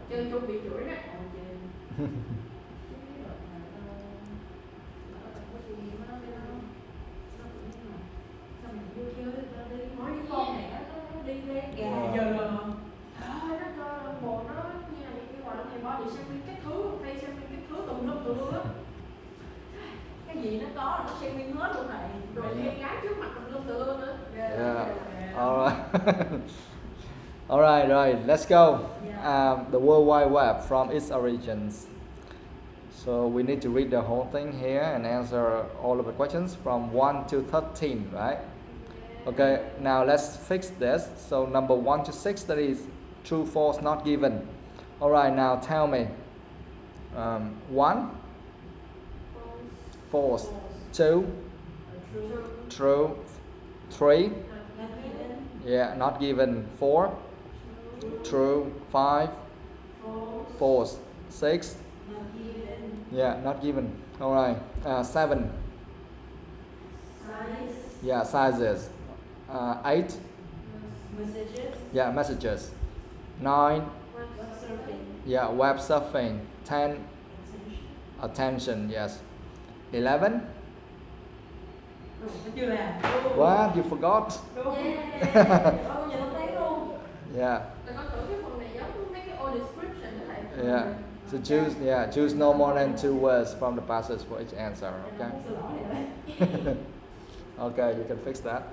Chơi chung bị chửi đó. Nói với con này nó đi lên gà giờ thôi nó cho bộ nó như là cái gọi là ngày body shaming các thứ, face shaming các thứ tùm lum á. Cái gì nó có nó shaming hết luôn này, rồi em gái trước mặt tùm lum nữa. Alright, right, let's go. The World Wide Web from its origins. So we need to read the whole thing here and answer all of the questions from 1 to 13, right? Okay, now let's fix this. So number 1 to 6, that is true, false, not given. Alright, now tell me. 1, false. 2, true. 3, yeah, not given. 4, true. 5, false. 6, yeah, not given. Alright, 7, yeah, sizes. 8, yeah, messages. 9, yeah, web surfing. 10, attention, yes. 11, what, you forgot? Yeah. Yeah. So choose no more than 2 words from the passage for each answer. Okay. Okay, you can fix that.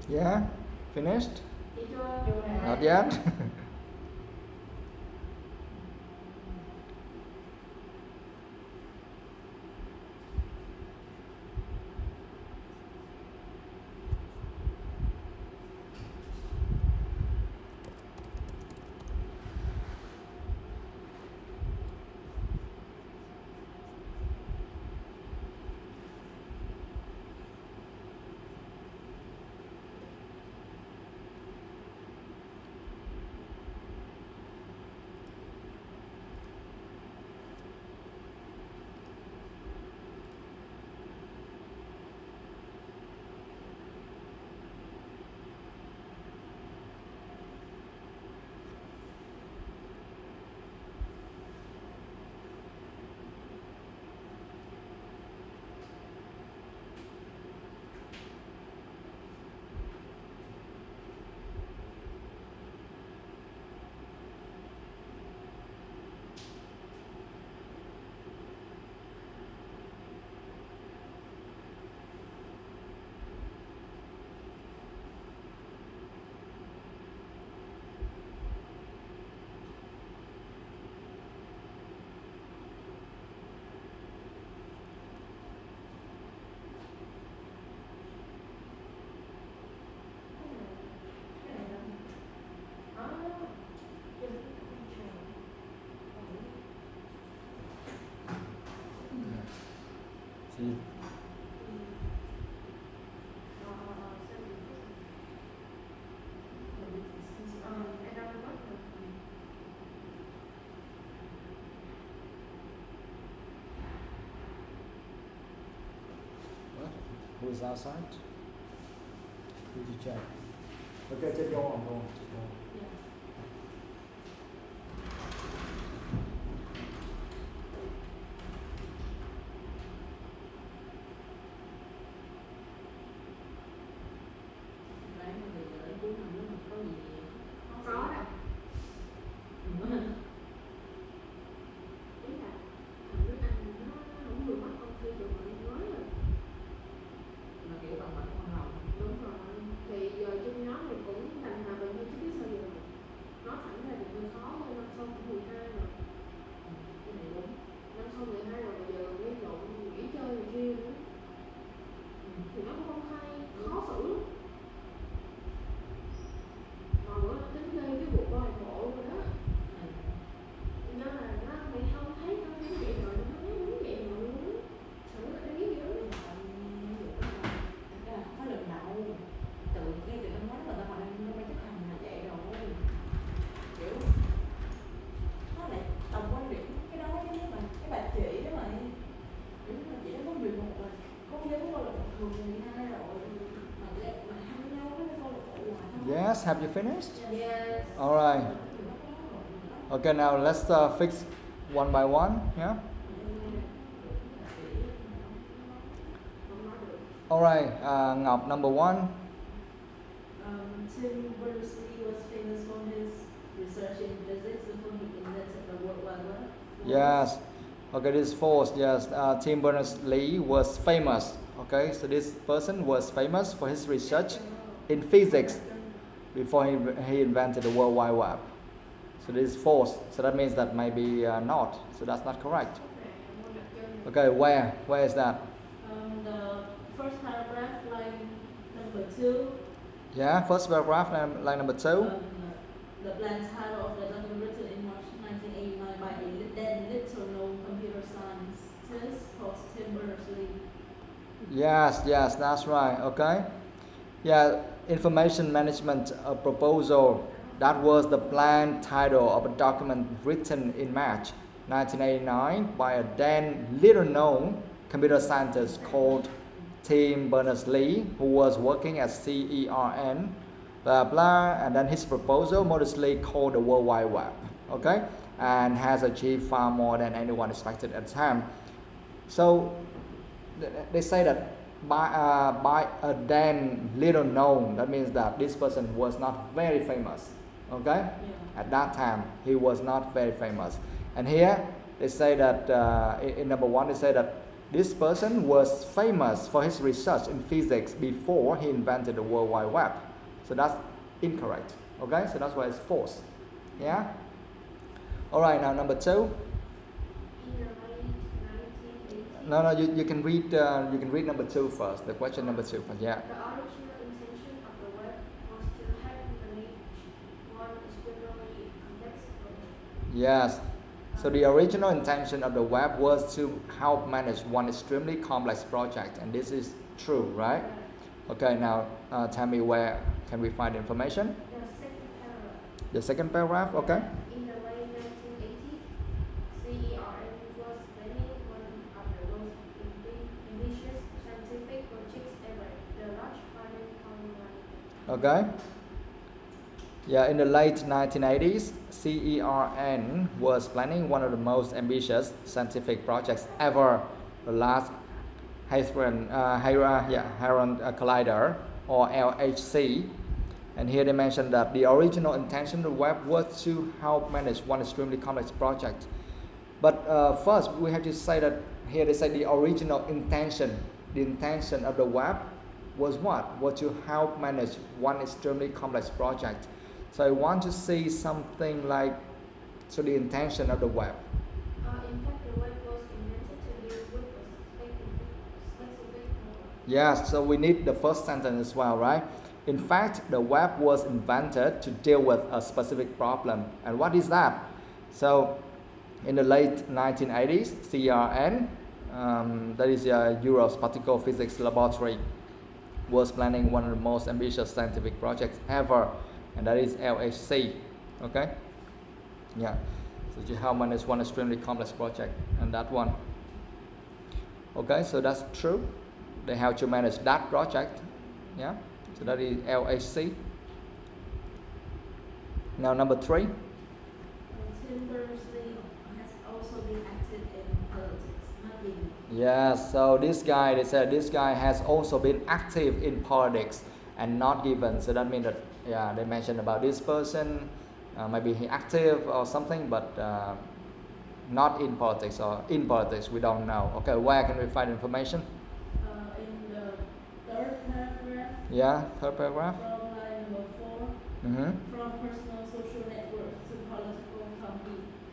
Yeah, finished? Not yet? Who is outside? Did you check? Okay, just go on, go on. Just go on. Yeah. Đấy, mà bây giờ đến cuối năm nếu mà có gì Có đâu. nữa. Ý là thằng đứa anh nó không vừa mắt con thi được mà nó nói rồi. Mà kiểu bằng mặt con lòng. Đúng rồi. Thì giờ trong nhóm này cũng thành hòa bình thôi chứ biết sao giờ. Nói thẳng ra thì hơi khó thôi, năm sau cũng 12 rồi. Cái này đúng. Năm sau 12 rồi mà giờ nghe lộn nghỉ chơi này kia nữa. Thì nó cũng không hay, khó xử lắm. Mà bữa nó tính đây cái vụ coi bộ rồi đó. Do là nó mày không thấy tao thấy vậy rồi, nó thấy đúng vậy rồi luôn. Trời ơi, nó nghĩ dữ lắm. Có lần đầu tự ngay từ năm ngoái người ta còn đang chấp hành là vậy rồi, kiểu nó lại đồng quan điểm cái đó với mà cái bà chị đó mà kiểu mà chị đó có 11 rồi có nhớ câu lạc bộ thường 12 rồi mà lại mà ham nhau cái câu lạc bộ hoài thôi. Yes, have you finished? Yes. Alright. Okay, now let's fix one by one. Yeah. Không nói được. Alright, Ngọc, number one. Tim Berners-Lee was famous for his research in physics before he invented the World Wide Web. Yes. Okay, this is false. Yes, Tim Berners-Lee was famous. Okay, so this person was famous for his research in physics before he invented the World Wide Web. So this is false. So that means that maybe not. So that's not correct. Okay, where is that? The first paragraph, line number 2. Yeah, first paragraph, line number 2. The blank title of the document written in March 1989 by a then little-known computer scientist called Tim Berners-Lee. Yes, that's right. Okay. Yeah, information management proposal. That was the planned title of a document written in March 1989 by a then little-known computer scientist called Tim Berners-Lee, who was working at CERN, blah blah, and then his proposal modestly called the World Wide Web, okay, and has achieved far more than anyone expected at the time. So they say that by a then little known, that means that this person was not very famous, okay. Yeah. At that time he was not very famous, and here they say that in number one they say that this person was famous for his research in physics before he invented the World Wide Web. So that's incorrect, okay, so that's why it's false. Yeah. All right, now number 2. In the late 1980s, No, you can read number 2 first, the question number 2 first. Yeah. the original intention of the web was to help manage one extremely complex project. Yes. So the original intention of the web was to help manage one extremely complex project, and this is true, right? Okay, now tell me where can we find information? The second paragraph. The second paragraph, okay? In the late 1980s, CERN was planning one of the most ambitious scientific projects ever, the Large Hadron Collider. Okay. Yeah, in the late 1980s, CERN was planning one of the most ambitious scientific projects ever, the Large Hadron Collider, or LHC. And here they mentioned that the original intention of the web was to help manage one extremely complex project. But first, we have to say that here they say the original intention, the intention of the web was what? Was to help manage one extremely complex project. So I want to see something like, so the intention of the web. In fact, the web was invented to deal with a specific problem. Yes, so we need the first sentence as well, right? In fact, the web was invented to deal with a specific problem. And what is that? So in the late 1980s, CERN, that is Europe's Particle Physics Laboratory, was planning one of the most ambitious scientific projects ever, and that is LHC. Okay? Yeah. So to help manage one extremely complex project, and that one. Okay, so that's true. they have to manage that project. Yeah, so that is LHC. Now number 3. Tim Berners-Lee has also been active in politics, not in. Yeah, so this guy, they said this guy has also been active in politics and not given. So that means that, yeah, they mentioned about this person, maybe he active or something, but not in politics or in politics, we don't know. Okay, where can we find information? In the third paragraph, Yeah, third paragraph. from line number 4, Mm-hmm. from personal social network to political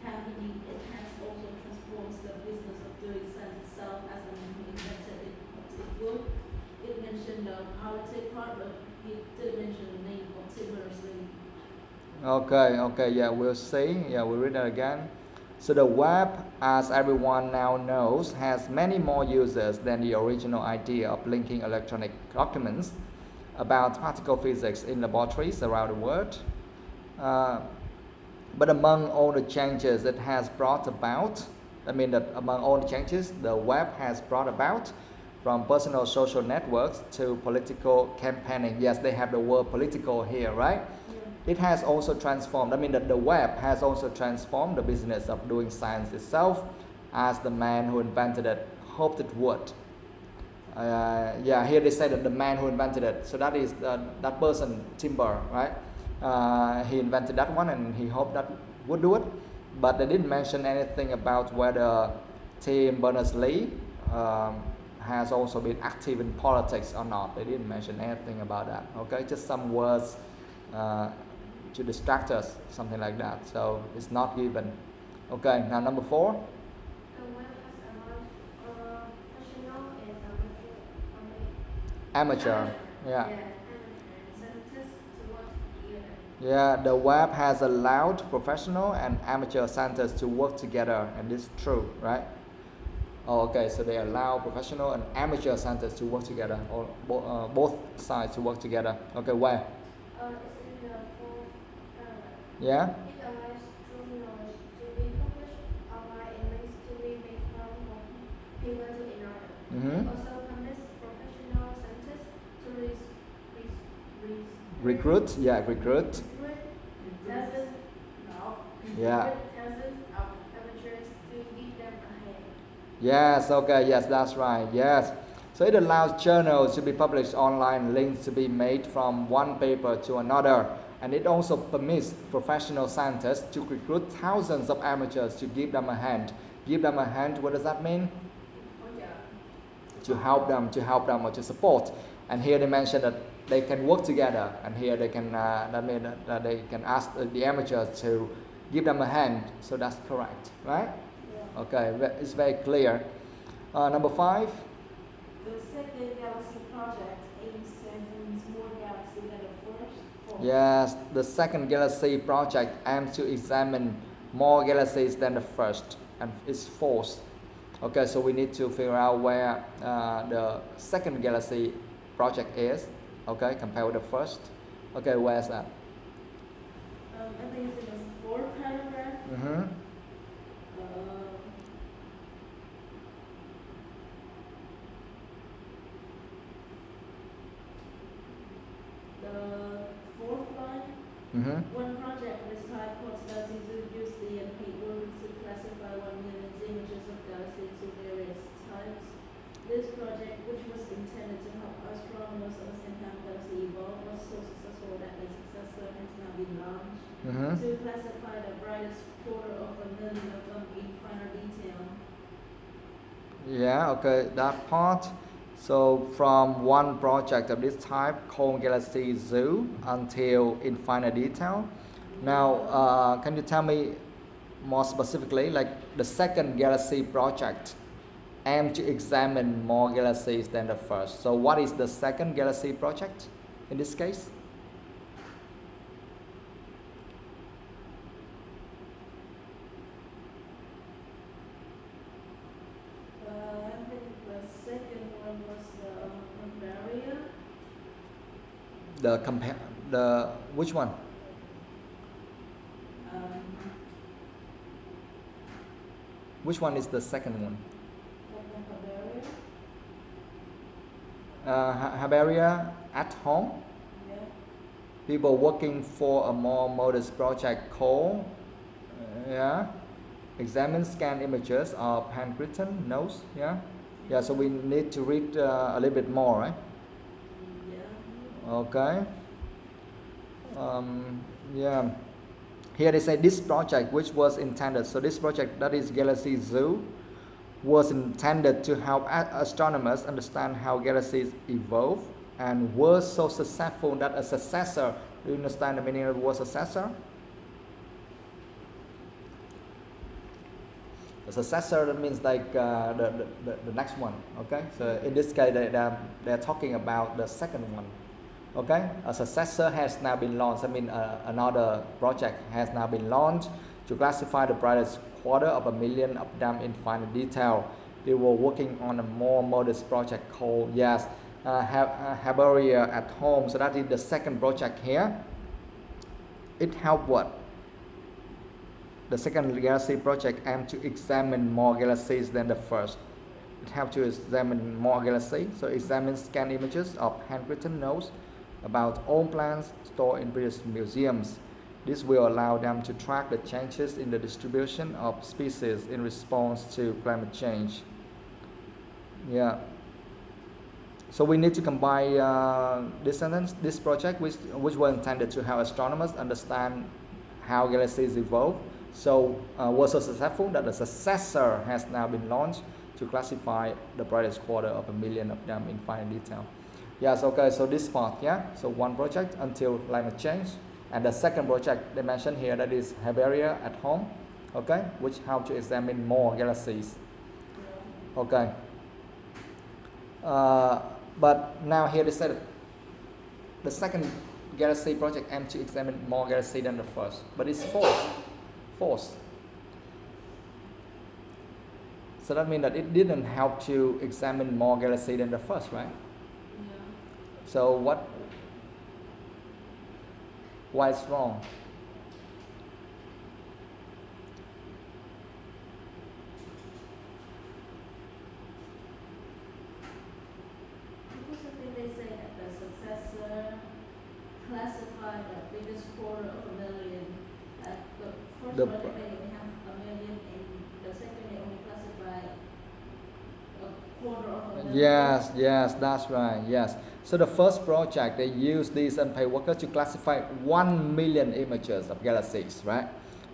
campaign, it has also transformed the business of doing science itself as a man who invented it. It would. It mentioned the politics part, but it didn't mention the name of Tim Berners-Lee. Okay, yeah, we'll see. Yeah, we'll read that again. So the web, as everyone now knows, has many more users than the original idea of linking electronic documents about particle physics in laboratories around the world. But among all the changes it has brought about, I mean that among all the changes the web has brought about, from personal social networks to political campaigning. Yes, they have the word political here, right? It has also transformed, I mean that the web has also transformed the business of doing science itself, as the man who invented it hoped it would. Yeah, here they say that the man who invented it, so that is that person, Timber, right? He invented that one and he hoped that would do it, but they didn't mention anything about whether Tim Berners-Lee has also been active in politics or not. They didn't mention anything about that. Okay, just some words to distract us, something like that. So it's not given. Okay, now number 4. The web has allowed professional and Amateur. Yeah. scientists to work together. Yeah, the web has allowed professional and amateur scientists to work together, and this is true, right? Oh, okay, so they allow professional and amateur scientists to work together, or both sides to work together. Okay, where? It's in the fourth paragraph. Yeah. It allows true knowledge to be published online and links to be made from one paper to another. Mm-hmm. It also permits professional scientists to Recruit. Yeah, recruit. thousands, Yeah. thousands of amateurs to give them a hand. Yes, okay, yes, that's right, yes. So it allows journals to be published online, links to be made from one paper to another, and it also permits professional scientists to recruit thousands of amateurs to give them a hand. Give them a hand, what does that mean? To help them, or to support. And here they mention that they can work together, and here they can, that means that they can ask the amateurs to give them a hand, so that's correct, right? Okay, it's very clear. Number 5. The second Galaxy project aims to influence more galaxies than the first. Yes, the second Galaxy project aims to examine more galaxies than the first, and it's false. Okay, so we need to figure out where the second Galaxy project is, okay, compared with the first. Okay, where's that? I think it's in the fourth paragraph. Mm-hmm. The fourth line. Mm-hmm. One project of this type possibilities to use the paper to classify 1 million images of galaxies to various types. This project, which was intended to help astronomers understand how galaxies evolve, was so successful that the successor has now been launched Mm-hmm. to classify the brightest quarter of a million of them in finer detail. Yeah, okay, that part. So from one project of this type called Galaxy Zoo until infinite detail. Now, can you tell me more specifically, like the second Galaxy project aimed to examine more galaxies than the first. So what is the second Galaxy project in this case? I think the second one was the barrier. The which one? Um, Which one is the second one? Barrier. Herbaria at home. Yeah. People working for a more modest project called examine scan images of handwritten notes. Yeah, so we need to read a little bit more, right? Yeah. Okay. Yeah, here they say this project which was intended, so this project, that is Galaxy Zoo, was intended to help astronomers understand how galaxies evolve, and was so successful that a successor, do you understand the meaning of the word successor? The successor, that means like the next one. Okay, so in this case they're talking about the second one. Okay, a successor has now been launched. I mean, another project has now been launched to classify the brightest quarter of a million of them in fine detail. They were working on a more modest project called Herbaria at home. So that is the second project here. It helped what? The second galaxy project aimed to examine more galaxies than the first. It helped to examine more galaxies. So examine scan images of handwritten notes about old plants stored in British museums. This will allow them to track the changes in the distribution of species in response to climate change. Yeah. So we need to combine this sentence, this project, which was intended to help astronomers understand how galaxies evolve. So was so successful that the successor has now been launched to classify the brightest quarter of a million of them in fine detail. Yes, okay, so this part, yeah, so one project until climate change, and the second project they mentioned here, that is Herbaria at home, okay, which help to examine more galaxies. Okay, but now here they said the second galaxy project aimed to examine more galaxies than the first, but it's false. So that means that it didn't help to examine more galaxies than the first, right? So why it's wrong? Because I think they say that the successor classified the biggest quarter of a million. The first The project they only have a million, and the second they only classify a quarter of a million. Yes, that's right. Yes. So the first project they used these unpaid workers to classify 1 million images of galaxies, right?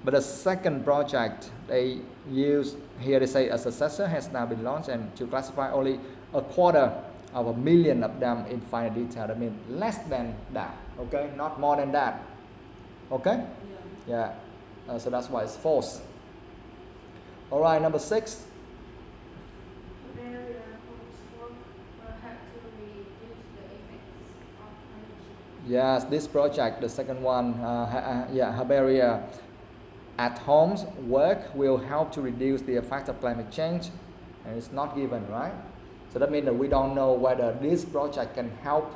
But the second project they used, here they say a successor has now been launched and to classify only a quarter of a million of them in fine detail. That means less than that, okay? Not more than that, okay? Yeah. So that's why it's false. All right, number 6. Herbaria Home's work had to reduce the effects of climate change. Yes, this project, the second one, Herbaria at home's work will help to reduce the effect of climate change, and it's not given, right? So that means that we don't know whether this project can help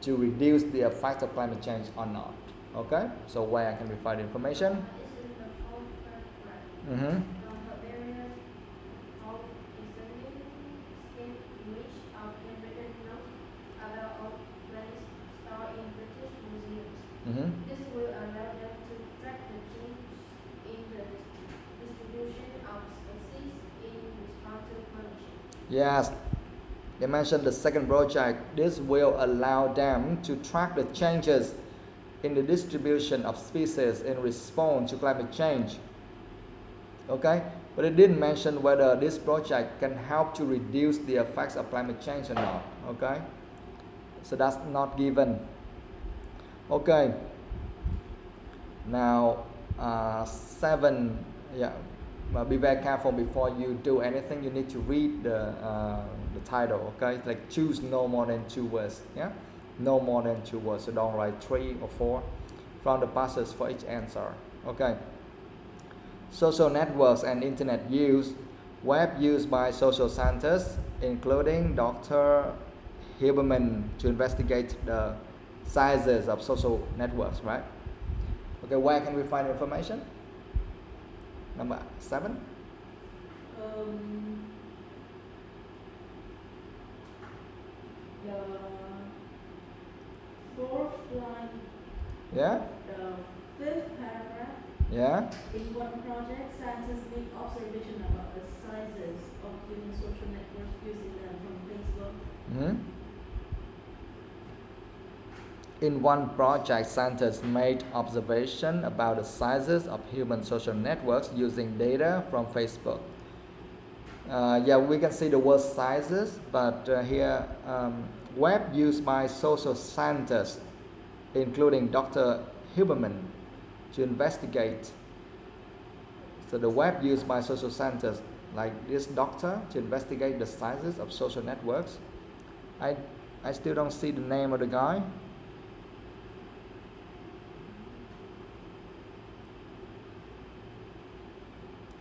to reduce the effect of climate change or not. Okay, so where can we find information? It's in the fourth paragraph. Mm-hmm. Herbaria Home examining scan image of handwritten notes about old plants stored in British museums. Mm-hmm. This will allow them to track the change in the distribution of species in response to climate change. Yes, they mentioned the second project. This will allow them to track the changes in the distribution of species in response to climate change. Okay, but it didn't mention whether this project can help to reduce the effects of climate change or not. Okay, so that's not given. Okay, now 7. Yeah, but be very careful before you do anything. You need to read the title. Okay, it's like choose no more than 2 words. Yeah, no more than 2 words. So don't write 3 or 4 from the passage for each answer. Okay. Social networks and internet use. Web used by social scientists, including Dr. Hilberman, to investigate the sizes of social networks, right? Okay, where can we find information? Number 7. the fourth line, Yeah, the fifth paragraph. yeah. In one project, scientists make observation about the sizes of human social networks using them from Facebook. Mhm. In one project, scientists made observation about the sizes of human social networks using data from Facebook. Yeah, we can see the word sizes, but here web used by social scientists, including Dr. Huberman, to investigate. So the web used by social scientists, like this doctor, to investigate the sizes of social networks. I still don't see the name of the guy.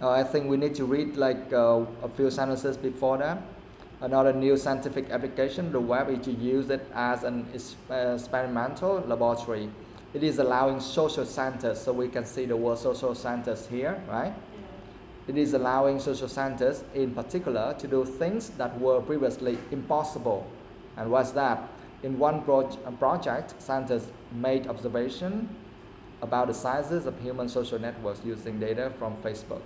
I think we need to read like a few sentences before that. Another new scientific application, the web is to use it as an experimental laboratory. It is allowing social scientists, so we can see the word social scientists here, right? It is allowing social scientists in particular to do things that were previously impossible. And what's that? In one project, scientists made observation about the sizes of human social networks using data from Facebook.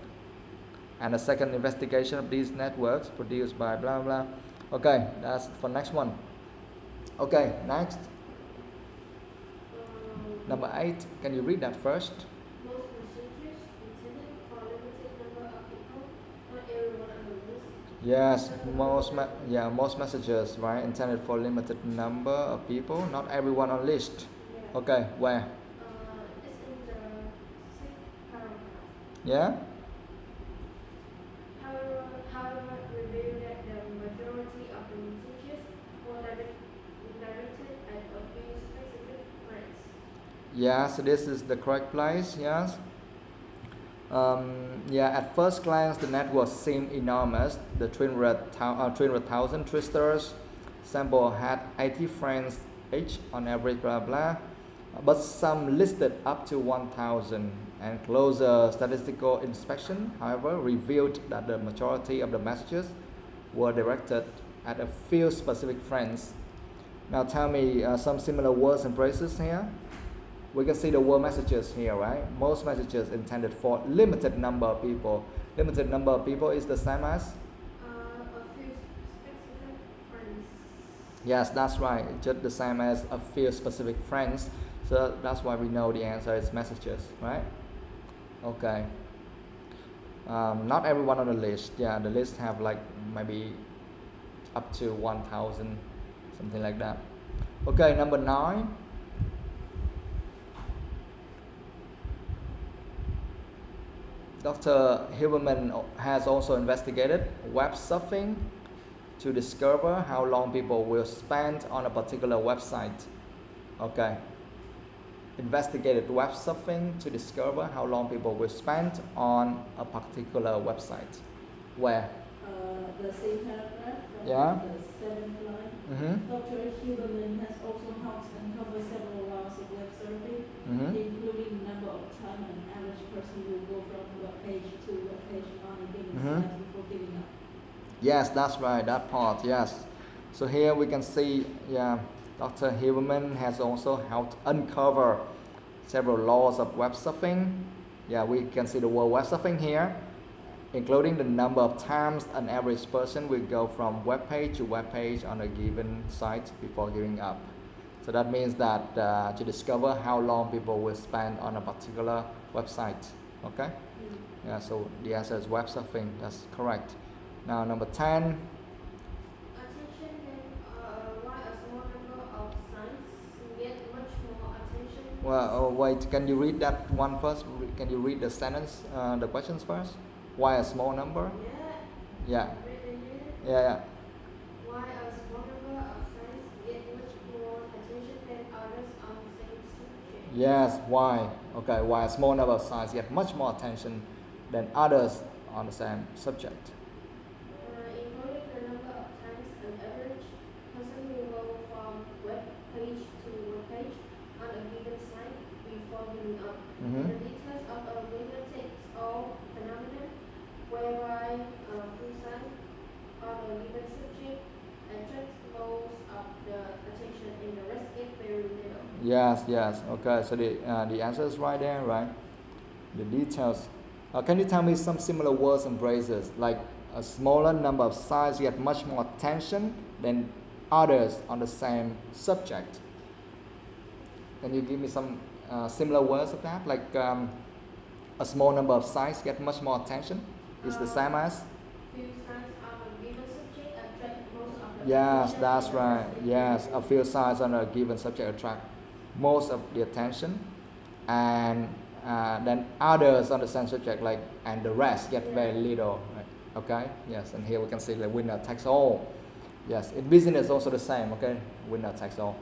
And a second investigation of these networks produced by blah blah. Okay, that's for next one. Okay, next. Number 8. Can you read that first? Most messages intended for a limited number of people, not everyone on the list. Yes, most messages, right, intended for limited number of people, not everyone on list. Yeah. Okay, where? It's in the sixth paragraph. Yeah. However, revealed that the majority of the messages were directed at a few specific friends. Yes, this is the correct place. Yes. Yeah, at first glance, the network seemed enormous. The 300,000 twisters sample had 80 friends each on average, blah blah. But some listed up to 1,000, and closer statistical inspection, however, revealed that the majority of the messages were directed at a few specific friends. Now tell me some similar words and phrases here. We can see the word messages here, right? Most messages intended for limited number of people. Limited number of people is the same as? A few specific friends. Yes, that's right. It's just the same as a few specific friends. So that's why we know the answer is messages, right? Okay. Not everyone on the list. Yeah, the list have like maybe up to 1,000, something like that. Okay, number 9. Dr. Huberman has also investigated web surfing to discover how long people will spend on a particular website. Okay. Investigated web surfing to discover how long people will spend on a particular website. Where? The same paragraph from Yeah. the seventh line. Mm-hmm. Dr. Huberman has also helped uncover several rounds of web surfing, Mm-hmm. including the number of time an average person will go from web page to web page on a given Mhm. site before giving up. Yes, that's right, that part, yes. So here we can see, yeah, Dr. Huberman has also helped uncover several laws of web surfing. Yeah, we can see the word web surfing here, including the number of times an average person will go from web page to web page on a given site before giving up. So that means that to discover how long people will spend on a particular website. Okay? Yeah, so the answer is web surfing. That's correct. Now number 10. Attention then, why a small number of signs get much more attention. Well, wait, can you read that one first? Can you read the sentence, the questions first? Why a small number? Yeah. Yeah, Read it. yeah. Why a small number of signs get much more attention than others on the same subject. Yes, why? Okay, why a small number of sites get much more attention than others on the same subject? Including the number of times an average person will go from web page to web page on a given site before giving up. Mhm. The details of a winner-takes-all phenomenon, whereby a few sites on a given subject attract most of the attention and the rest is very little. Yes, yes. Okay, so the answer is right there, right? The details. Can you tell me some similar words and phrases like a smaller number of sites get much more attention than others on the same subject? Can you give me some similar words of that? Like a small number of sites get much more attention is the same as? Few sites of a given subject attract most of the Yes, attention that's and the right. rest is Yes, very a few sites on a given subject attract most of the attention, and then others on the same subject like and the rest get very little. Right? Okay. Yes, and here we can see the winner takes all. Yes, in business also the same. Okay, winner takes all.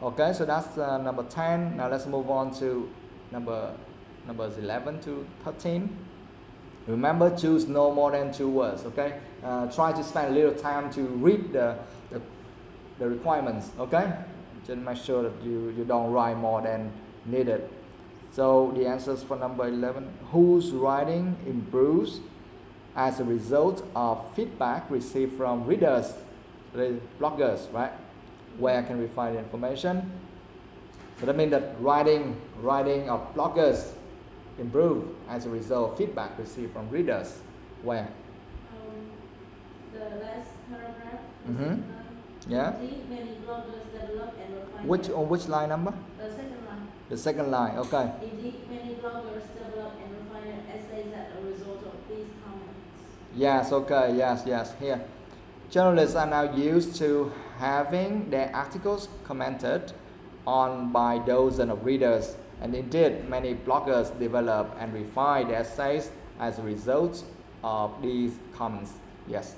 Okay, so that's number 10. Now let's move on to numbers 11 to 13. Remember, choose no more than 2 words. Okay, try to spend a little time to read the requirements. Okay, just make sure that you don't write more than needed. So the answers for number 11: whose writing improves as a result of feedback received from readers, the bloggers, right? Where can we find the information? So that means that writing of bloggers improve as a result of feedback received from readers. Where? The last paragraph. Mhm. Yeah. Indeed, many bloggers develop and refine. Which line number? The second line. The second line. Okay. Indeed, many bloggers develop and refine their essays as a result of these comments. Yes. Okay. Yes. Here, journalists are now used to having their articles commented on by dozens of readers, and indeed, many bloggers develop and refine their essays as a result of these comments. Yes.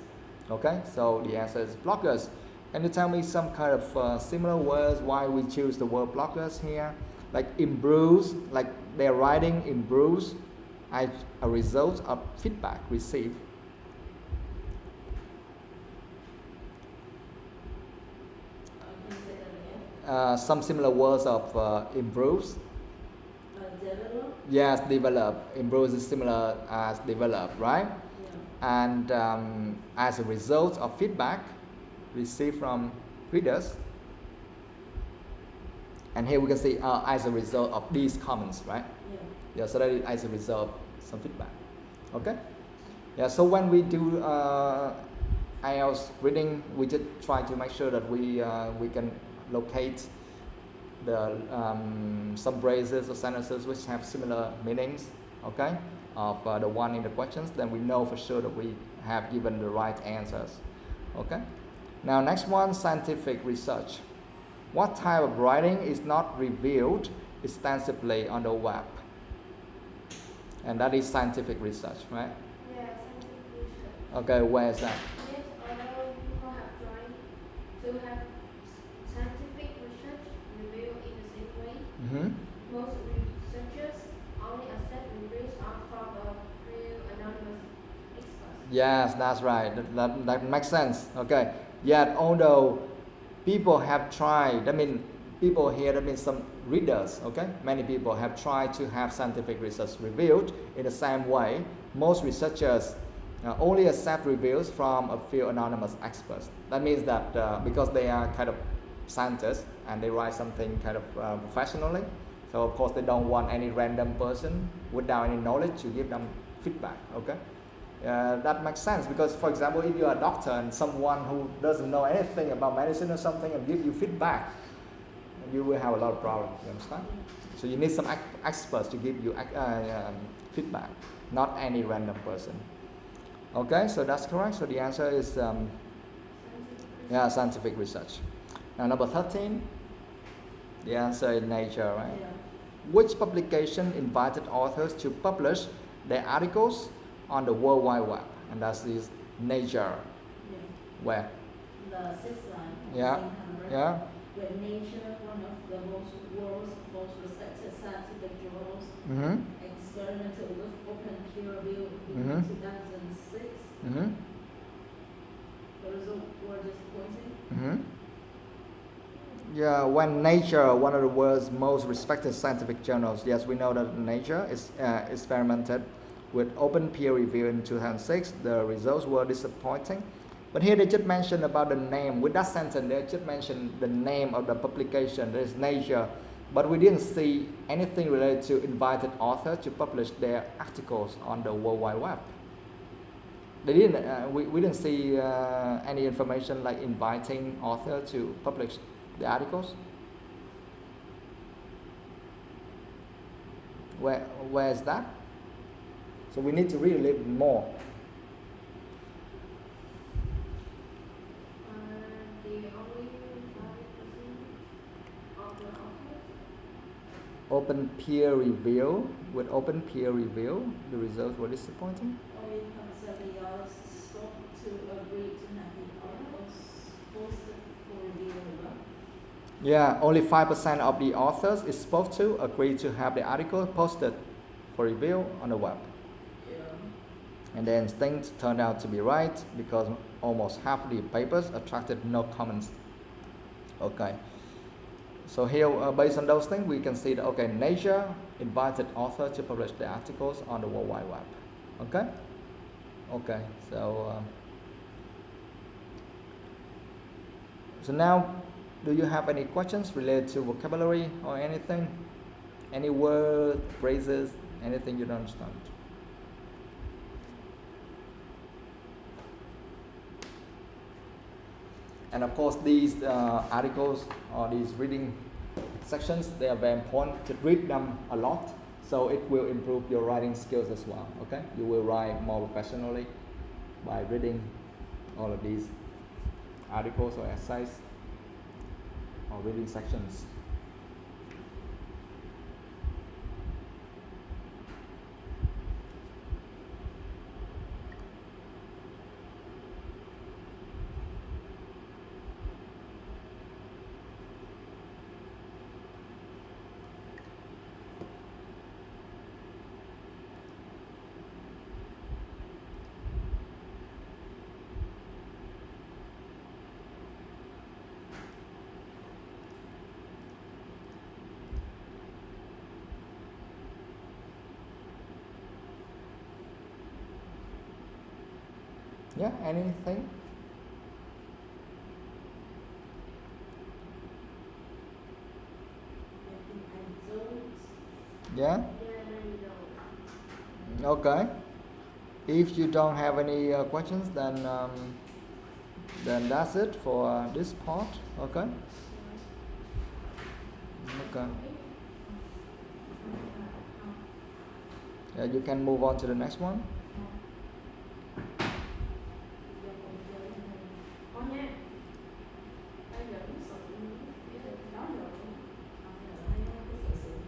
Okay. So the answer is bloggers. Can you tell me some kind of similar words why we choose the word bloggers here? Like improves, like their writing improves as a result of feedback received. Can you say that again? Some similar words of improves. Develop. Yes, develop. Improves is similar as develop, right? Yeah. And as a result of feedback received from readers. And here we can see as a result of these comments, right? Yeah. Yeah, so that is as a result of some feedback. Okay? Yeah, so when we do IELTS reading, we just try to make sure that we can locate the some phrases or sentences which have similar meanings, okay, of the one in the questions. Then we know for sure that we have given the right answers. Okay. Now next one, scientific research. What type of writing is not revealed extensively on the web? And that is scientific research, right? Yeah, scientific research. Okay, where is that? Yes, although people have tried to have scientific research reviewed in the same way, Mm-hmm. most researchers only accept reviews from a few anonymous experts. Yes, that's right. That makes sense. Okay. Yet, although people have tried, that means people here, that means some readers, okay? Many people have tried to have scientific research reviewed in the same way. Most researchers only accept reviews from a few anonymous experts. That means that because they are kind of scientists and they write something kind of professionally, so of course they don't want any random person without any knowledge to give them feedback, okay? That makes sense because, for example, if you're a doctor and someone who doesn't know anything about medicine or something and give you feedback, you will have a lot of problems. You understand? So you need some experts to give you feedback, not any random person. Okay, so that's correct. So the answer is scientific research. Now number 13, the answer is Nature, right? Yeah. Which publication invited authors to publish their articles on the World Wide Web? And that is Nature. Yeah. Where? The sixth line. Yeah. 1800. Yeah. When Nature, one of the world's most respected scientific journals, Mm-hmm. experimented with open peer review in Mhm. 2006. Mm-hmm. The results were disappointing. Mm-hmm. Yeah, when Nature, one of the world's most respected scientific journals, yes, we know that Nature is experimented with open peer review in 2006. The results were disappointing. But here they just mention about the name. With that sentence, they just mention the name of the publication. There is Nature, but we didn't see anything related to invited authors to publish their articles on the World Wide Web. They didn't. We didn't see any information like inviting author to publish the articles. Where is that? So we need to read a little bit more. The only 5% of the authors. Open peer review. With open peer review, the results were disappointing. Only 5% of the authors spoke to agree to have the articles posted for review on the web. Yeah, only 5% of the authors it spoke to agreed to have the article posted for review on the web. And then things turned out to be right because almost half the papers attracted no comments. Okay. So here, based on those things, we can see that, okay, Nature invited authors to publish the articles on the World Wide Web. Okay? Okay, so now, do you have any questions related to vocabulary or anything? Any word, phrases, anything you don't understand? And of course, these articles or these reading sections, they are very important to read them a lot, so it will improve your writing skills as well. Okay, you will write more professionally by reading all of these articles or essays or reading sections. Yeah, anything? I don't. Yeah? Yeah, no. Okay. If you don't have any questions, then that's it for this part. Okay. Okay. Yeah, you can move on to the next one.